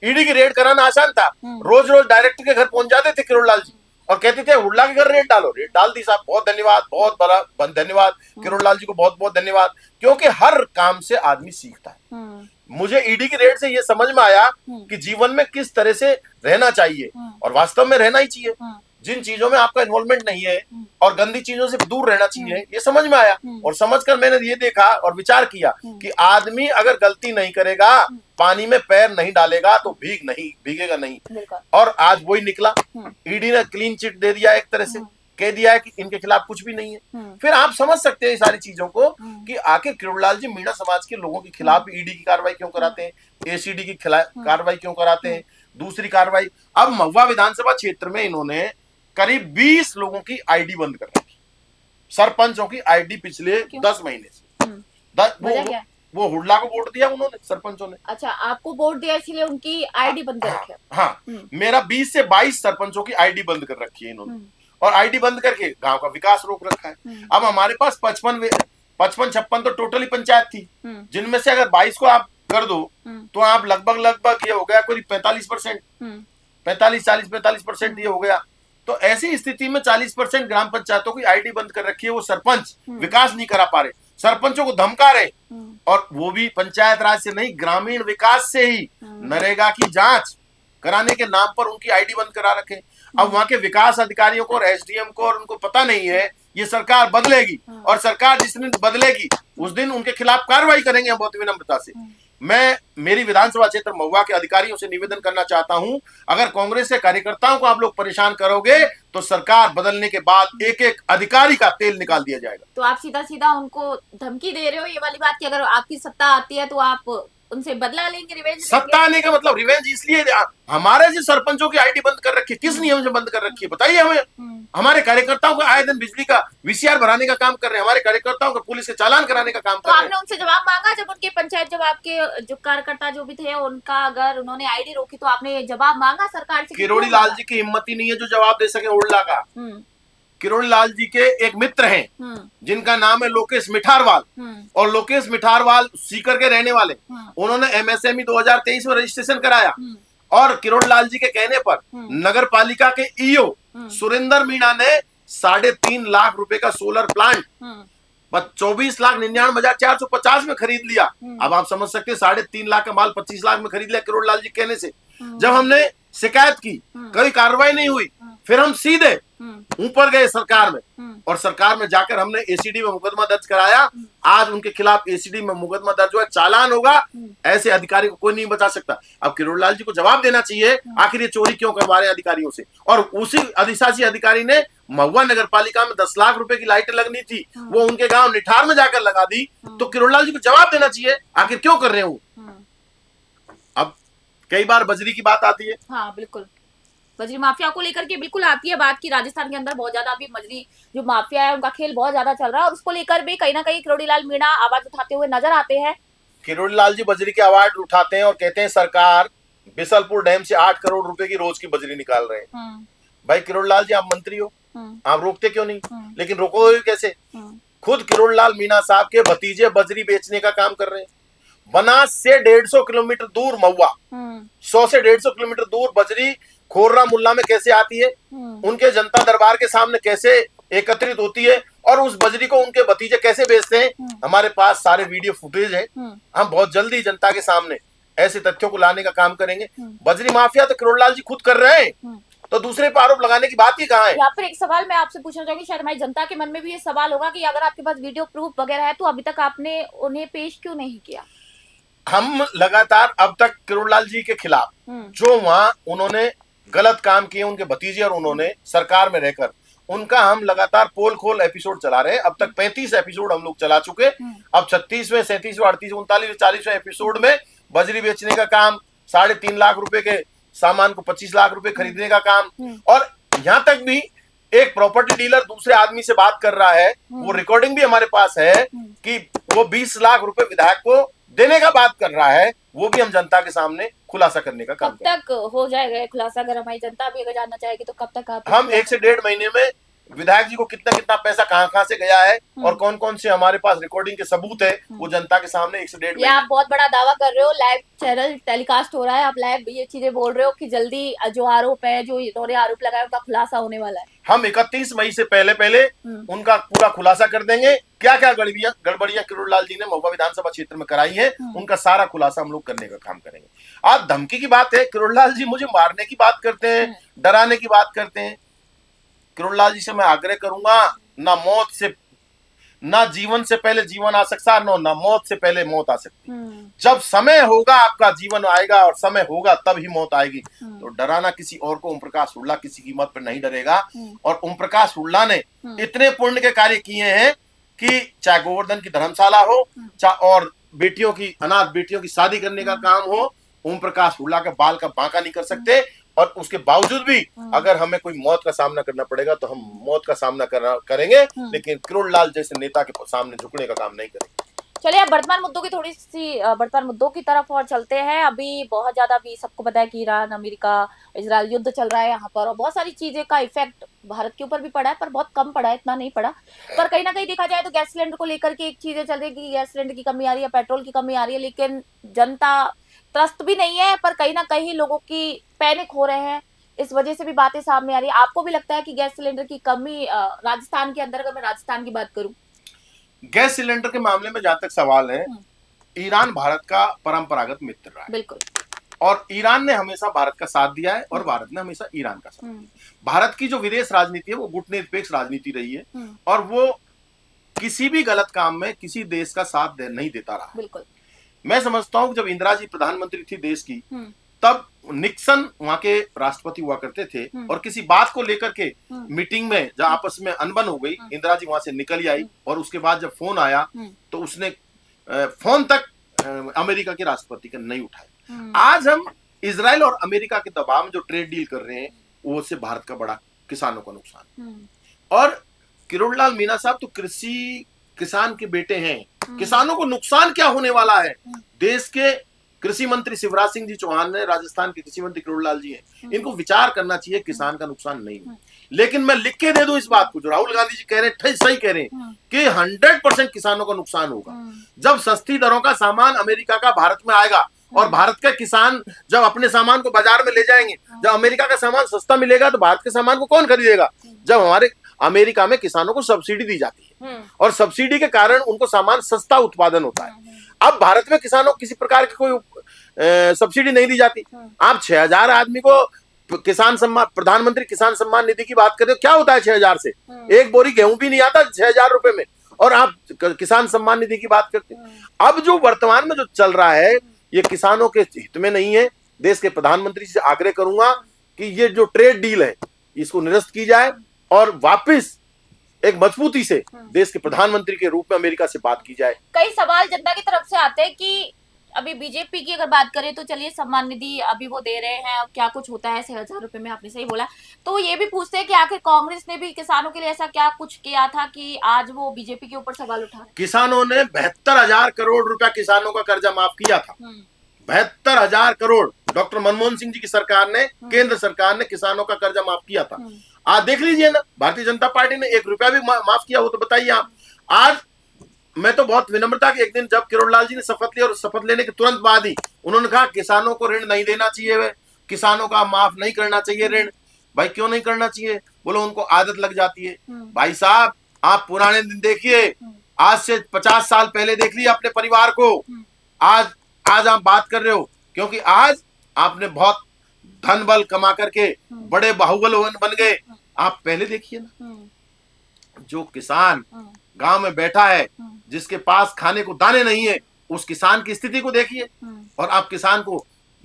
[SPEAKER 2] ईडी की रेड कराना आसान था, रोज रोज डायरेक्टर के घर पहुंच जाते थे किरोड़लाल जी और कहते थे हुड्डा के घर रेड डालो, रेड डाल दी साहब। बहुत धन्यवाद, बहुत बड़ा धन्यवाद किरोड़लाल जी को, बहुत बहुत धन्यवाद, क्योंकि हर काम से आदमी सीखता है। मुझे ईडी की रेड से ये समझ में आया कि जीवन में किस तरह से रहना चाहिए, और वास्तव में रहना ही चाहिए। जिन चीजों में आपका इन्वॉल्वमेंट नहीं है और गंदी चीजों से दूर रहना चाहिए, ये समझ में आया। और समझकर मैंने ये देखा और विचार किया कि आदमी अगर गलती नहीं करेगा, पानी में पैर नहीं डालेगा तो भीगेगा नहीं। और आज वही निकला। ईडी ने क्लीन चिट दे दिया, एक तरह से कह दिया है कि इनके खिलाफ कुछ भी नहीं है। फिर आप समझ सकते हैं सारी चीजों को कि आखिर किरोड़लाल जी मीणा समाज के लोगों के खिलाफ ईडी की कार्रवाई क्यों कराते हैं, एसीडी की कार्रवाई क्यों कराते हैं, दूसरी कार्रवाई। अब महुआ विधानसभा क्षेत्र में इन्होंने करीब 20 लोगों की आईडी बंद कर रखी, सरपंचों की आईडी पिछले 10 महीने से। वो हुड्डा को वोट दिया उन्होंने, सरपंचों ने।
[SPEAKER 1] अच्छा, आपको वोट दिया इसलिए उनकी आईडी बंद कर रखी है?
[SPEAKER 2] हाँ, मेरा 20 से 22 सरपंचों की आईडी बंद कर रखी है इन्होंने, और आईडी बंद करके गांव का विकास रोक रखा है। अब हमारे पास 55-56 तो टोटली पंचायत थी, जिनमें से अगर 22 को आप कर दो तो आप लगभग ये हो गया कोई 45%, 45-40-45% ये हो गया। तो ऐसी स्थिति में 40% ग्राम पंचायतों की आईडी बंद कर रखी है। वो सरपंच विकास नहीं करा पा रहे, सरपंचों को धमका रहे, और वो भी पंचायत राज से नहीं, ग्रामीण विकास से ही नरेगा की जांच कराने के नाम पर उनकी आईडी बंद करा रखे। अब वहां के विकास अधिकारियों को और एसडीएम को और उनको पता नहीं है ये सरकार बदलेगी, और सरकार जिस दिन बदलेगी उस दिन उनके खिलाफ कार्रवाई करेंगे। हम बहुत विनम्रता से मैं मेरी विधानसभा क्षेत्र महुआ के अधिकारियों से निवेदन करना चाहता हूं, अगर कांग्रेस के कार्यकर्ताओं को आप लोग परेशान करोगे तो सरकार बदलने के बाद एक एक अधिकारी का तेल निकाल दिया जाएगा।
[SPEAKER 1] तो आप सीधा सीधा उनको धमकी दे रहे हो ये वाली बात कि अगर आपकी सत्ता आती है तो आप उनसे बदला लेंगे, रिवेंज
[SPEAKER 2] सत्ता आने का मतलब रिवेंज इसलिए हमारे जो सरपंचों की आईडी बंद कर रखी है, किस नियम से बंद कर रखी है बताइए हमें। हमारे कार्यकर्ताओं को आए दिन बिजली का वीसीआर भराने का काम कर रहे हैं, हमारे कार्यकर्ताओं को पुलिस के चालान कराने का काम कर
[SPEAKER 1] तो
[SPEAKER 2] रहे हैं।
[SPEAKER 1] आपने उनसे जवाब मांगा जब उनके पंचायत, जब आपके जो कार्यकर्ता जो भी थे उनका अगर उन्होंने आईडी रोकी तो आपने जवाब मांगा सरकार से?
[SPEAKER 2] किरोड़ी लाल जी की हिम्मत ही नहीं है जो जवाब दे सके उड़ला का। किरोड़ी लाल जी के एक मित्र हैं जिनका नाम है लोकेश मिठारवाल, और लोकेश मिठारवाल सीकर के रहने वाले, उन्होंने एमएसएमई 2023 में रजिस्ट्रेशन कराया, और किरोड़ी लाल जी के कहने पर नगर पालिका के ईओ सुरेंद्र मीणा ने 3.5 लाख रुपए का सोलर प्लांट 24,99,450 में खरीद लिया। अब आप समझ सकते हैं 3.5 लाख का माल 25 लाख में खरीद लिया किरोड़ी लाल जी कहने से। जब हमने शिकायत की, कोई कार्रवाई नहीं हुई, फिर हम सीधे ऊपर गए सरकार में, और सरकार में जाकर हमने एसीडी में मुकदमा दर्ज कराया। आज उनके खिलाफ एसीडी में मुकदमा दर्ज हुआ, चालान होगा। ऐसे अधिकारी को कोई नहीं बचा सकता। अब किरोड़ी लाल जी को जवाब देना चाहिए आखिर ये चोरी क्यों करवा रहे हैं अधिकारियों से। और उसी अधिशासी अधिकारी ने महुआ नगर पालिका में 10 लाख रुपए की लाइटें लगनी थी, वो उनके गांव निठार में जाकर लगा दी। तो किरोड़ी लाल जी को जवाब देना चाहिए आखिर क्यों कर रहे हो। अब कई बार बजरी की बात आती है।
[SPEAKER 1] हाँ बिल्कुल, बजरी माफिया को लेकर के बिल्कुल आती है बात की। राजस्थान के अंदर बहुत ज्यादा अभी बजरी जो माफिया है उनका खेल बहुत ज्यादा चल रहा है, और उसको लेकर भी कहीं ना कहीं किरोड़ी लाल मीणा आवाज उठाते हुए नजर आते हैं।
[SPEAKER 2] किरोड़ी लाल जी बजरी की आवाज उठाते हैं और कहते हैं सरकार बिसलपुर डैम से 8 करोड़ रुपए की रोज की बजरी निकाल रहे हैं। भाई किरोड़ी लाल जी आप मंत्री हो, आप रोकते क्यों नहीं? लेकिन रोकोगे कैसे? खुद किरोड़ी लाल मीणा साहब के भतीजे बजरी बेचने का काम कर रहे हैं। बनास से 150 किलोमीटर दूर महुआ, 100 से 150 किलोमीटर दूर बजरी खोर्रा मुल्ला में कैसे आती है, उनके जनता दरबार के सामने कैसे एकत्रित होती है, और उस बजरी को उनके भतीजे कैसे बेचते हैं। हमारे पास सारे वीडियो फुटेज है। हम बहुत जल्दी जनता के सामने ऐसे तथ्यों को लाने का काम करेंगे। बजरी माफिया तो किरोड़ी लाल जी खुद कर रहे हैं, तो दूसरे पर आरोप लगाने की बात ही कहाँ है।
[SPEAKER 1] यहाँ पर एक सवाल मैं आपसे पूछना चाहूंगी, शायद हमारी जनता के मन में भी ये सवाल होगा कि अगर आपके पास वीडियो प्रूफ वगैरह है तो अभी तक आपने उन्हें पेश क्यों नहीं किया?
[SPEAKER 2] हम लगातार अब तक किरोड़ी लाल जी के खिलाफ जो वहां उन्होंने गलत काम किए, उनके भतीजे और उन्होंने सरकार में रहकर, उनका हम लगातार पोल खोल एपिसोड चला रहे हैं। अब तक 35 एपिसोड हम लोग चला चुके। अब 36वें, 37वें, 38वें, 39वें, 40वें एपिसोड में बजरी बेचने का काम, 3.5 लाख रुपए के सामान को 25 लाख रुपए खरीदने का काम, और यहाँ तक भी एक प्रॉपर्टी डीलर दूसरे आदमी से बात कर रहा है, वो रिकॉर्डिंग भी हमारे पास है कि वो 20 लाख रुपए विधायक को देने का बात कर रहा है। वो भी हम जनता के सामने खुलासा करने का काम
[SPEAKER 1] करेंगे। कब तक हो जाएगा खुलासा? अगर हमारी जनता भी अगर जानना चाहेगी तो कब तक आप?
[SPEAKER 2] हम 1 से 1.5 महीने में विधायक जी को कितना कितना पैसा कहाँ से गया है और कौन कौन से हमारे पास रिकॉर्डिंग के सबूत है, वो जनता के सामने 1 से 1.5 महीने।
[SPEAKER 1] आप बहुत बड़ा दावा कर रहे हो, लाइव चैनल टेलीकास्ट हो रहा है, आप लाइव ये चीजें बोल रहे हो कि जल्दी जो आरोप है, जो इन्होंने आरोप लगाया उनका खुलासा होने वाला है।
[SPEAKER 2] हम 31 मई से पहले उनका पूरा खुलासा कर देंगे। क्या क्या गड़बड़ियां किरोड़ी लाल जी ने महुआ विधानसभा क्षेत्र में कराई है, उनका सारा खुलासा हम लोग करने का काम करेंगे। आज धमकी की बात है, किरोड़ी लाल जी मुझे मारने की बात करते हैं, डराने की बात करते हैं। किरोड़ी लाल जी से मैं आग्रह करूंगा, ना मौत से, ना जीवन से पहले जीवन आ सकता, ना मौत से पहले मौत आ सकती। जब समय होगा आपका जीवन आएगा, और समय होगा तब ही मौत आएगी। तो डराना किसी और को, ओम प्रकाश हुड्डा किसी की मत पर नहीं डरेगा। और ओम प्रकाश हुड्डा ने इतने पुण्य के कार्य किए हैं कि चाहे गोवर्धन की धर्मशाला हो, चाहे और बेटियों की, अनाथ बेटियों की शादी करने का काम हो, ओम प्रकाश हुड्डा का बाल का बांका नहीं कर सकते। और उसके बावजूद भी अगर हमें कोई मौत का सामना करना पड़ेगा तो हम मौत का सामना करेंगे, लेकिन किरोड़ी लाल जैसे नेता के सामने झुकने का काम नहीं करेंगे।
[SPEAKER 1] चलिए अब वर्तमान मुद्दों की तरफ और चलते हैं। अभी बहुत ज्यादा, अभी सबको पता है कि ईरान अमेरिका इजराइल युद्ध चल रहा है यहाँ पर, और बहुत सारी चीजें का इफेक्ट भारत के ऊपर भी पड़ा है, पर बहुत कम पड़ा है, इतना नहीं पड़ा। पर कहीं ना कहीं देखा जाए तो गैस सिलेंडर को लेकर के एक चीजें चल रही है कि गैस सिलेंडर की कमी आ रही है, पेट्रोल की कमी आ रही है, लेकिन जनता त्रस्त भी नहीं है, पर कहीं ना कहीं लोगों की पैनिक हो रहे हैं, इस वजह से भी बातें सामने आ रही है। आपको भी लगता है कि गैस सिलेंडर की कमी राजस्थान के अंदर, अगर मैं राजस्थान की बात करूं?
[SPEAKER 2] गैस सिलेंडर के मामले में जहां तक सवाल है, ईरान भारत का परंपरागत मित्र रहा है।
[SPEAKER 1] बिल्कुल।
[SPEAKER 2] और ईरान ने हमेशा भारत का साथ दिया है और भारत ने हमेशा ईरान का साथ दिया। भारत की जो विदेश राजनीति है वो गुटनिरपेक्ष राजनीति रही है और वो किसी भी गलत काम में किसी देश का साथ नहीं देता रहा।
[SPEAKER 1] बिल्कुल।
[SPEAKER 2] मैं समझता हूं कि जब इंदिरा जी प्रधानमंत्री थी देश की, तब निक्सन वहां के राष्ट्रपति हुआ करते थे और किसी बात को लेकर के मीटिंग में जब आपस में अनबन हो गई, इंदिरा जी वहां से निकल आई और उसके बाद जब फोन आया तो उसने फोन तक अमेरिका के राष्ट्रपति का नहीं उठाया। आज हम इजराइल और अमेरिका के दबाव में जो ट्रेड डील कर रहे हैं वो से भारत का बड़ा किसानों का नुकसान। और किरोड़लाल मीणा साहब तो कृषि किसान के बेटे हैं, किसानों को नुकसान क्या होने वाला है? देश के कृषि मंत्री शिवराज सिंह जी चौहान ने, राजस्थान के कृषि मंत्री किरोड़लाल जी हैं, इनको विचार करना चाहिए, किसान का नुकसान नहीं है। लेकिन मैं लिख के दे दूं इस बात को, जो राहुल गांधी जी कह रहे हैं सही कह रहे हैं कि 100% किसानों का नुकसान होगा। जब सस्ती दरों का सामान अमेरिका का भारत में आएगा और भारत का किसान जब अपने सामान को बाजार में ले जाएंगे, जब अमेरिका का सामान सस्ता मिलेगा तो भारत के सामान को कौन खरीदेगा? जब हमारे अमेरिका में किसानों को सब्सिडी दी जाती है और सब्सिडी के कारण उनको सामान सस्ता उत्पादन होता है। अब भारत में किसानों को किसी प्रकार की कोई सब्सिडी नहीं दी जाती। आप 6000 आदमी को किसान सम्मान, प्रधानमंत्री किसान सम्मान निधि की बात कर रहे हो, क्या होता है 6000 से? एक बोरी गेहूं भी नहीं आता 6000 रुपए में, और आप किसान सम्मान निधि की बात करते हैं। अब जो वर्तमान में जो चल रहा है ये किसानों के हित में नहीं है। देश के प्रधानमंत्री से आग्रह करूंगा कि ये जो ट्रेड डील है इसको निरस्त की जाए और वापस एक मजबूती से देश के प्रधानमंत्री के रूप में अमेरिका से बात की जाए।
[SPEAKER 1] कई सवाल जनता की तरफ से आते हैं कि अभी बीजेपी की अगर बात करें तो चलिए सम्मान निधि अभी वो दे रहे हैं, क्या कुछ होता है 6000 रुपए में, आपने सही बोला। तो ये भी पूछते हैं कि आखिर कांग्रेस ने भी किसानों के लिए ऐसा क्या कुछ किया था कि आज वो बीजेपी के ऊपर सवाल उठा रहे?
[SPEAKER 2] किसानों ने 72,000 करोड़ रुपया किसानों का कर्जा माफ किया था। 72,000 करोड़ डॉक्टर मनमोहन सिंह जी की सरकार ने, केंद्र सरकार ने किसानों का कर्जा माफ किया था। आज देख लीजिए ना, भारतीय जनता पार्टी ने 1 रुपया भी माफ किया हो तो बताइए आप। आज मैं तो बहुत विनम्रता के, एक दिन जब किरोड़लाल जी ने शपथ ली और शपथ लेने के तुरंत बाद ही उन्होंने कहा किसानों को ऋण नहीं देना चाहिए, किसानों का माफ नहीं करना चाहिए ऋण। भाई क्यों नहीं करना चाहिए? बोलो उनको आदत लग जाती है। भाई साहब आप पुराने दिन देखिए, आज से 50 साल पहले देख लीजिए अपने परिवार को। आज आप बात कर रहे हो क्योंकि आज आपने बहुत धन बल कमा करके बड़े बाहुबल बन गए। आप पहले देखिए ना, जो किसान गांव में बैठा है, जिसके पास खाने को दाने नहीं है, उस किसान की स्थिति को देखिए, और आप किसान को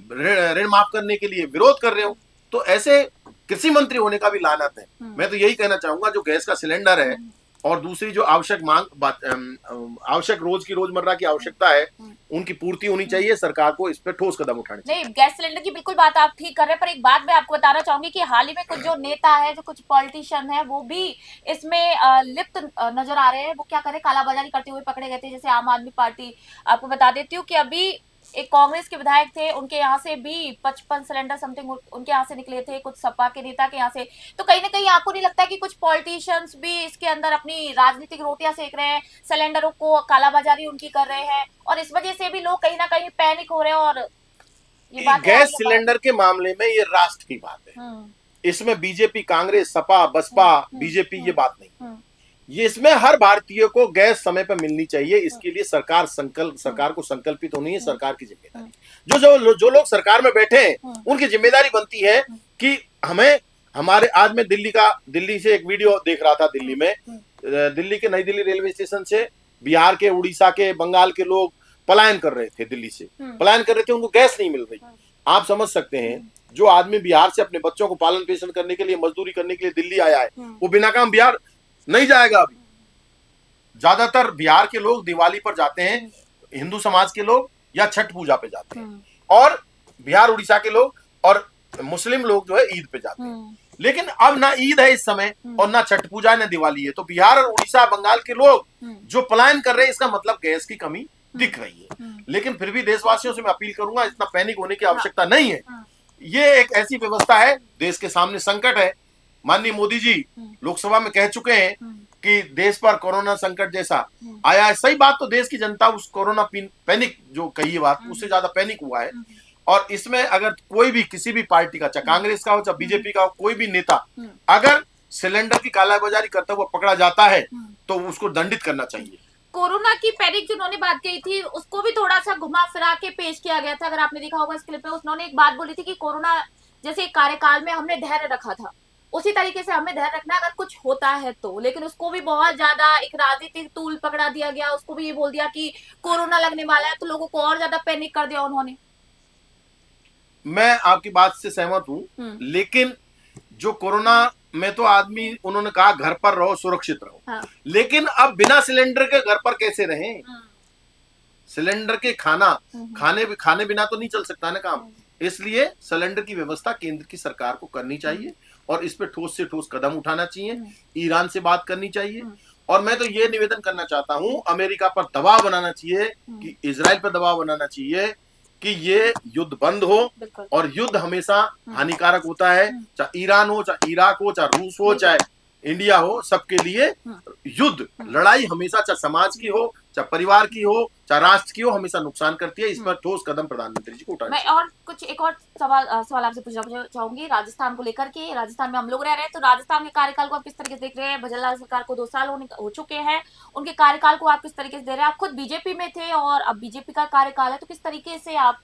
[SPEAKER 2] ऋण माफ करने के लिए विरोध कर रहे हो। तो ऐसे कृषि मंत्री होने का भी लानत है। मैं तो यही कहना चाहूंगा, जो गैस का सिलेंडर है और दूसरी जो आवश्यक रोज की रोजमर्रा की आवश्यकता है, उनकी पूर्ति होनी चाहिए। सरकार को इस पर ठोस कदम उठाने चाहिए।
[SPEAKER 1] नहीं, गैस सिलेंडर की बिल्कुल बात आप ठीक कर रहे हैं, पर एक बात मैं आपको बताना चाहूंगी कि हाल ही में कुछ जो नेता है, जो कुछ पॉलिटिशियन है, वो भी इसमें लिप्त नजर आ रहे हैं। वो क्या करे, कालाबाजारी करते हुए पकड़े गए थे। जैसे आम आदमी पार्टी, आपको बता देती हूँ कि अभी एक कांग्रेस के विधायक थे, उनके यहाँ से भी 55 सिलेंडर समथिंग उनके यहाँ से निकले थे, कुछ सपा के नेता के यहाँ से। तो कहीं ना कहीं आपको नहीं लगता कि कुछ पॉलिटिशियंस भी इसके अंदर अपनी राजनीतिक रोटियां सेक रहे हैं, सिलेंडरों को कालाबाजारी उनकी कर रहे हैं, और इस वजह से भी लोग कहीं ना कहीं पैनिक हो रहे हैं? और ये बात
[SPEAKER 2] गैस सिलेंडर के मामले में ये राष्ट्र की बात है, इसमें बीजेपी, कांग्रेस, सपा, बसपा, बीजेपी ये बात नहीं। ये इसमें हर भारतीय को गैस समय पर मिलनी चाहिए। इसके लिए सरकार को संकल्पित होनी है, सरकार की जिम्मेदारी। जो लोग सरकार में बैठे हैं उनकी जिम्मेदारी बनती है कि हमें हमारे, आज मैं दिल्ली से एक वीडियो देख रहा था। दिल्ली के नई दिल्ली रेलवे स्टेशन से बिहार के, उड़ीसा के, बंगाल के लोग पलायन कर रहे थे, दिल्ली से पलायन कर रहे थे, उनको गैस नहीं मिल रही। आप समझ सकते हैं, जो आदमी बिहार से अपने बच्चों को पालन पोषण करने के लिए, मजदूरी करने के लिए दिल्ली आया है, वो बिना काम बिहार नहीं जाएगा। अभी ज्यादातर बिहार के लोग दिवाली पर जाते हैं, हिंदू समाज के लोग, या छठ पूजा पे जाते हैं, और बिहार उड़ीसा के लोग और मुस्लिम लोग जो है ईद पे जाते हैं। लेकिन अब ना ईद है इस समय और ना छठ पूजा है ना दिवाली है, तो बिहार और उड़ीसा बंगाल के लोग जो पलायन कर रहे हैं, इसका मतलब गैस की कमी दिख रही है। लेकिन फिर भी देशवासियों से मैं अपील करूंगा, इतना पैनिक होने की आवश्यकता नहीं है। ये एक ऐसी व्यवस्था है, देश के सामने संकट है। माननीय मोदी जी लोकसभा में कह चुके हैं कि देश पर कोरोना संकट जैसा आया है। सही बात, तो देश की जनता उस कोरोना पैनिक जो कही बात, उससे ज्यादा पैनिक हुआ है। और इसमें अगर कोई भी किसी भी पार्टी का, चाहे कांग्रेस का हो चाहे बीजेपी का हो, कोई भी नेता अगर सिलेंडर की कालाबाजारी करता हुआ पकड़ा जाता है तो उसको दंडित करना चाहिए।
[SPEAKER 1] कोरोना की पैनिक जिन्होंने बात कही थी उसको भी थोड़ा सा घुमा फिरा के पेश किया गया था। अगर आपने देखा होगा इस क्लिप में, उन्होंने एक बात बोली थी कि कोरोना जैसे कार्यकाल में हमने धैर्य रखा था, उसी तरीके से हमें धैर्य रखना अगर कुछ होता है तो। लेकिन उसको भी बहुत ज्यादा एक राजनीतिक टूल पकड़ा दिया गया, उसको भी ये बोल दिया कि कोरोना लगने वाला है, तो लोगों को और ज्यादा पैनिक कर दिया उन्होंने।
[SPEAKER 2] मैं आपकी बात से सहमत हूं, लेकिन जो कोरोना में तो आदमी, उन्होंने कहा घर पर रहो, सुरक्षित रहो। हाँ। लेकिन अब बिना सिलेंडर के घर पर कैसे रहें? सिलेंडर के खाने बिना तो नहीं चल सकता ना काम। इसलिए सिलेंडर की व्यवस्था केंद्र की सरकार को करनी चाहिए और इस पे ठोस से ठोस कदम उठाना चाहिए। ईरान से बात करनी चाहिए और मैं तो ये निवेदन करना चाहता हूं, अमेरिका पर दबाव बनाना चाहिए कि इजराइल पर दबाव बनाना चाहिए कि ये युद्ध बंद हो। और युद्ध हमेशा हानिकारक होता है, चाहे ईरान हो, चाहे इराक हो, चाहे रूस हो, चाहे इंडिया हो, सबके लिए युद्ध, लड़ाई हमेशा, चाहे समाज की हो, चाहे परिवार की हो, चाहे राष्ट्र की हो, हमेशा नुकसान करती है। इस पर ठोस कदम प्रधानमंत्री जी को उठाना।
[SPEAKER 1] मैं और कुछ एक और सवाल आपसे पूछना चाहूंगी राजस्थान को लेकर के। राजस्थान में हम लोग रह रहे हैं, तो राजस्थान के कार्यकाल को आप किस तरीके से देख रहे हैं? भजनलाल सरकार को 2 साल हो चुके हैं, उनके कार्यकाल को आप किस तरीके से दे रहे हैं? आप खुद बीजेपी में थे और अब बीजेपी का कार्यकाल है, तो किस तरीके से आप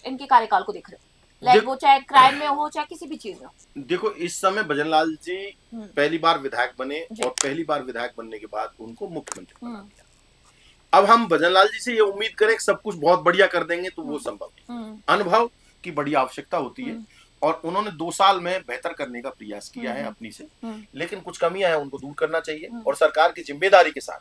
[SPEAKER 1] इनके कार्यकाल को देख रहे हैं? लाइक वो चाहे क्राइम में हो, चाहे किसी भी चीज में।
[SPEAKER 2] देखो, इस समय भजनलाल जी पहली बार विधायक बने और पहली बार विधायक बनने के बाद उनको मुख्यमंत्री बना दिया। अब हम भजनलाल जी से ये उम्मीद करें कि सब कुछ बहुत बढ़िया कर देंगे, तो वो संभव नहीं। अनुभव की बड़ी आवश्यकता होती है और उन्होंने 2 साल में बेहतर करने का प्रयास किया है अपनी से, लेकिन कुछ कमियां हैं, उनको दूर करना चाहिए और सरकार की जिम्मेदारी के साथ।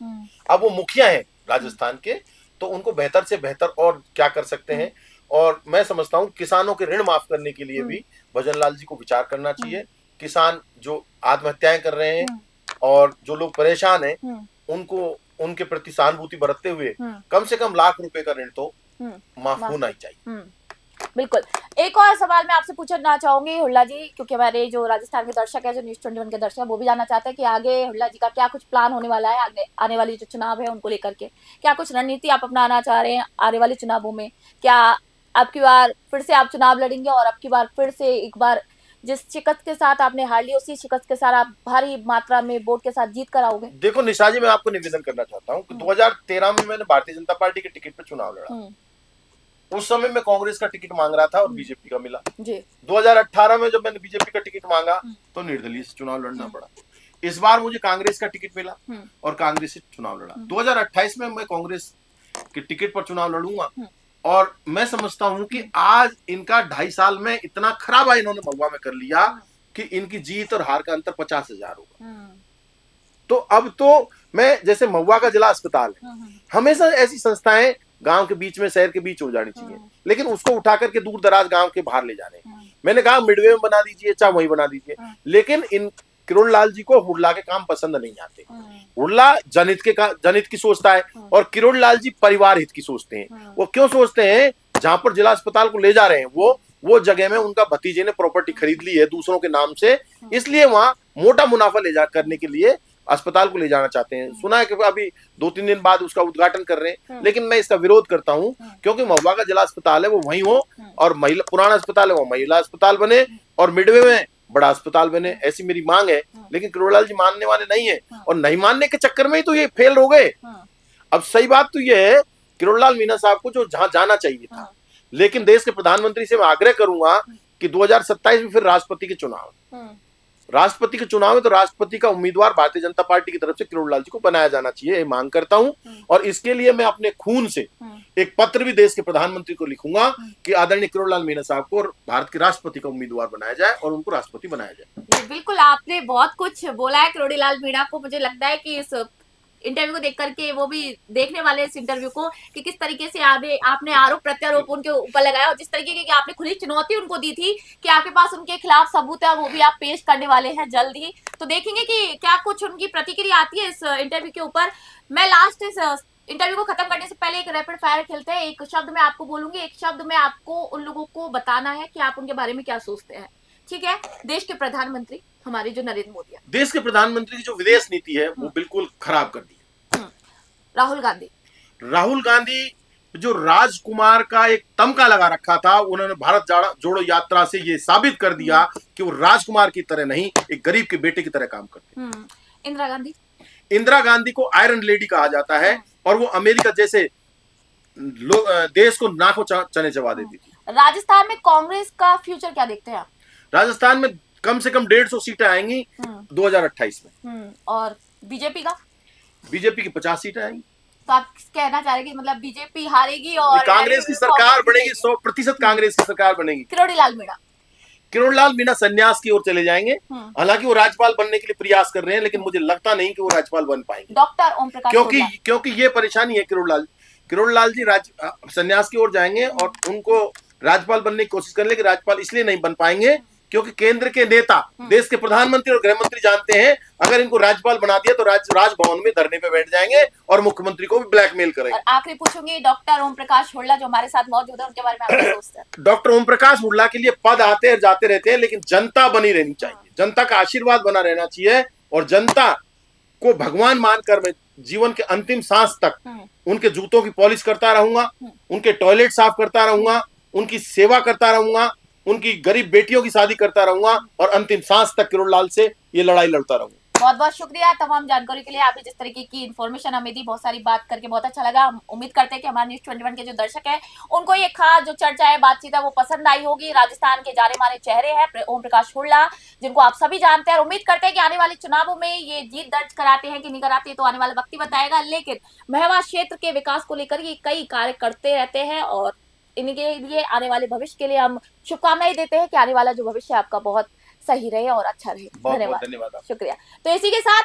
[SPEAKER 2] अब वो मुखिया है राजस्थान के, तो उनको बेहतर से बेहतर और क्या कर सकते हैं। और मैं समझता हूँ किसानों के ऋण माफ करने के लिए भी भजनलाल जी को विचार करना चाहिए। किसान जो आत्महत्याएं कर रहे हैं और जो लोग परेशान हैं, उनको उनके प्रति सहानुभूति बरतते हुए कम से कम लाख रुपए का ऋण तो माफ होना ही चाहिए।
[SPEAKER 1] बिल्कुल। एक और सवाल मैं आपसे पूछना चाहूंगी हुल्ला जी, क्योंकि हमारे जो राजस्थान के दर्शक है, जो न्यूज़ 21 के दर्शक है, वो भी जानना चाहते हैं कि आगे हुल्ला जी का क्या कुछ प्लान होने वाला है, आगे आने वाली जो चुनाव है उनको लेकर के क्या कुछ रणनीति आप अपनाना चाह रहे हैं आने वाले चुनावों में? क्या अब की बार फिर से आप चुनाव लड़ेंगे और अब की बार फिर से एक बार जिस शिकस्त के साथ आपने हार ली, उसी शिकस्त के साथ आप भारी मात्रा में वोट के साथ जीत कर आओगे?
[SPEAKER 2] देखो निशा जी, मैं आपको निवेदन करना चाहता हूँ कि 2013 में मैंने भारतीय जनता पार्टी के टिकट पर चुनाव लड़ा। उस समय मैं कांग्रेस का टिकट मांग रहा था और बीजेपी का मिला जी। 2018 में जब मैंने बीजेपी का टिकट मांगा तो निर्दलीय से चुनाव लड़ना पड़ा। इस बार मुझे कांग्रेस का टिकट मिला और कांग्रेस से चुनाव लड़ा। 2028 में मैं कांग्रेस के टिकट पर चुनाव लड़ूंगा और मैं समझता हूं कि आज इनका 2.5 साल में इतना खराब इन्होंने महुआ में कर लिया कि इनकी जीत और हार का अंतर 50,000 होगा। तो अब तो मैं, जैसे महुआ का जिला अस्पताल है, हमेशा ऐसी संस्थाएं गांव के बीच में, शहर के बीच हो जानी चाहिए, लेकिन उसको उठा करके दूर दराज गांव के बाहर ले जाने। मैंने कहा मिडवे में बना दीजिए, चाहे वहीं बना दीजिए, लेकिन इन किरोड़ लाल जी को हुड्डा के काम पसंद नहीं आते। हुड्डा जनहित की सोचता है और किरोड़ लाल जी परिवार हित की सोचते हैं। वो क्यों सोचते हैं? जहां पर जिला अस्पताल को ले जा रहे हैं वो जगह में उनका भतीजे ने प्रॉपर्टी खरीद ली है दूसरों के नाम से, इसलिए वहां मोटा मुनाफा ले जा करने के लिए अस्पताल को ले जाना चाहते हैं। सुना है कि अभी 2-3 दिन बाद उसका उद्घाटन कर रहे हैं, लेकिन मैं इसका विरोध करता हूं क्योंकि महुआ का जिला अस्पताल है वो वहीं हो और पुराना अस्पताल है वो महिला अस्पताल बने और मिडवे में बड़ा अस्पताल बने, ऐसी मेरी मांग है। लेकिन किरोड़लाल जी मानने वाले नहीं है और नहीं मानने के चक्कर में ही तो ये फेल हो गए। अब सही बात तो ये है, किरोड़लाल मीणा साहब को जो जहां जाना चाहिए था, लेकिन देश के प्रधानमंत्री से मैं आग्रह करूंगा कि 2027 में फिर राष्ट्रपति के चुनाव है तो राष्ट्रपति का उम्मीदवार भारतीय जनता पार्टी की तरफ से किरोड़लाल जी को बनाया जाना चाहिए, मांग करता हूं। और इसके लिए मैं अपने खून से एक पत्र भी देश के प्रधानमंत्री को लिखूंगा कि आदरणीय किरोड़लाल मीणा साहब को भारत के राष्ट्रपति का उम्मीदवार बनाया जाए और उनको राष्ट्रपति बनाया जाए।
[SPEAKER 1] बिल्कुल, आपने बहुत कुछ बोला है किरोड़ीलाल मीणा को। मुझे लगता है कि इंटरव्यू को देख करके वो भी देखने वाले इस इंटरव्यू को कि किस तरीके से आपने आरोप प्रत्यारोप उनके ऊपर लगाया और जिस तरीके की आपने खुली चुनौती उनको दी थी कि आपके पास उनके खिलाफ सबूत है, वो भी आप पेश करने वाले हैं जल्द ही। तो देखेंगे कि क्या कुछ उनकी प्रतिक्रिया आती है इस इंटरव्यू के ऊपर। मैं लास्ट इस इंटरव्यू को खत्म करने से पहले एक रैपिड फायर खेलते हैं। एक शब्द मैं आपको बोलूंगी, एक शब्द में आपको उन लोगों को बताना है कि आप उनके बारे में क्या सोचते हैं, ठीक है? देश के प्रधानमंत्री हमारे जो नरेंद्र मोदी है,
[SPEAKER 2] देश के प्रधानमंत्री की जो विदेश नीति है वो बिल्कुल खराब कर दी है।
[SPEAKER 1] राहुल गांधी,
[SPEAKER 2] राहुल गांधी जो राजकुमार का एक तमगा लगा रखा था, उन्होंने भारत जोड़ो यात्रा से ये साबित कर दिया कि वो राजकुमार की तरह नहीं, एक गरीब के बेटे की तरह काम करते।
[SPEAKER 1] इंदिरा गांधी,
[SPEAKER 2] इंदिरा गांधी को आयरन लेडी कहा जाता है और वो अमेरिका जैसे देश को नाकों चने चबा देती थी।
[SPEAKER 1] राजस्थान में कांग्रेस का फ्यूचर क्या देखते हैं आप?
[SPEAKER 2] राजस्थान में कम से कम 150 सीटें आएंगी 2028 में।
[SPEAKER 1] और बीजेपी का?
[SPEAKER 2] बीजेपी की 50 सीटें आएंगी।
[SPEAKER 1] तो आप कहना चाह रहे हैं कि मतलब बीजेपी हारेगी और
[SPEAKER 2] कांग्रेस की सरकार बनेगी, 100% कांग्रेस की सरकार बनेगी। किरोड़ीलाल मीणा संन्यास की ओर चले जाएंगे। हालांकि वो राज्यपाल बनने के लिए प्रयास कर रहे हैं, लेकिन मुझे लगता नहीं कि वो राज्यपाल बन पाएंगे।
[SPEAKER 1] डॉक्टर ओम प्रकाश,
[SPEAKER 2] क्योंकि ये परेशानी है किरोड़ीलाल जी संन्यास की ओर जाएंगे और उनको राज्यपाल बनने की कोशिश करेंगे, लेकिन राज्यपाल इसलिए नहीं बन पाएंगे क्योंकि केंद्र के नेता, देश के प्रधानमंत्री और गृहमंत्री जानते हैं अगर इनको राज्यपाल बना दिया तो राजभवन में धरने पे बैठ जाएंगे और मुख्यमंत्री को भी ब्लैकमेल करेंगे।
[SPEAKER 1] आखिरी पूछूंगी, डॉक्टर ओम प्रकाश हुड्डा जो हमारे साथ मौजूद है, उनके बारे में आप क्या सोचते हैं?
[SPEAKER 2] डॉक्टर ओम प्रकाश हुड्डा के लिए पद आते और जाते रहते हैं, लेकिन जनता बनी रहनी चाहिए, जनता का आशीर्वाद बना रहना चाहिए और जनता को भगवान मानकर मैं जीवन के अंतिम सांस तक उनके जूतों की पॉलिश करता रहूंगा, उनके टॉयलेट साफ करता रहूंगा, उनकी सेवा करता रहूंगा, उनकी गरीब बेटियों की शादी करता रहूंगा और अंतिम सांस तक किरोड़ीलाल से ये लड़ाई लड़ता रहूंगा।
[SPEAKER 1] बहुत बहुत शुक्रिया तमाम जानकारी के लिए। आपने जिस तरीके की इन्फॉर्मेशन हमें दी, बहुत सारी बात करके बहुत अच्छा लगा। हम उम्मीद करते हैं कि हमारे न्यूज़ 21 के जो दर्शक हैं उनको ये खास जो चर्चा है, बातचीत है, वो पसंद आई होगी। राजस्थान के जाने माने चेहरे हैं ओम प्रकाश हुड्डा, जिनको आप सभी जानते हैं और उम्मीद करते हैं कि आने वाले चुनावों में ये जीत दर्ज कराते हैं कि नहीं कराते तो आने वाला वक्त ही बताएगा। लेकिन महवा क्षेत्र के विकास को लेकर ये कई कार्य करते रहते हैं और इनके लिए आने वाले भविष्य के लिए हम शुभकामनाएं देते हैं कि आने वाला जो भविष्य है आपका बहुत सही रहे और अच्छा रहे।
[SPEAKER 2] धन्यवाद,
[SPEAKER 1] शुक्रिया। तो इसी के साथ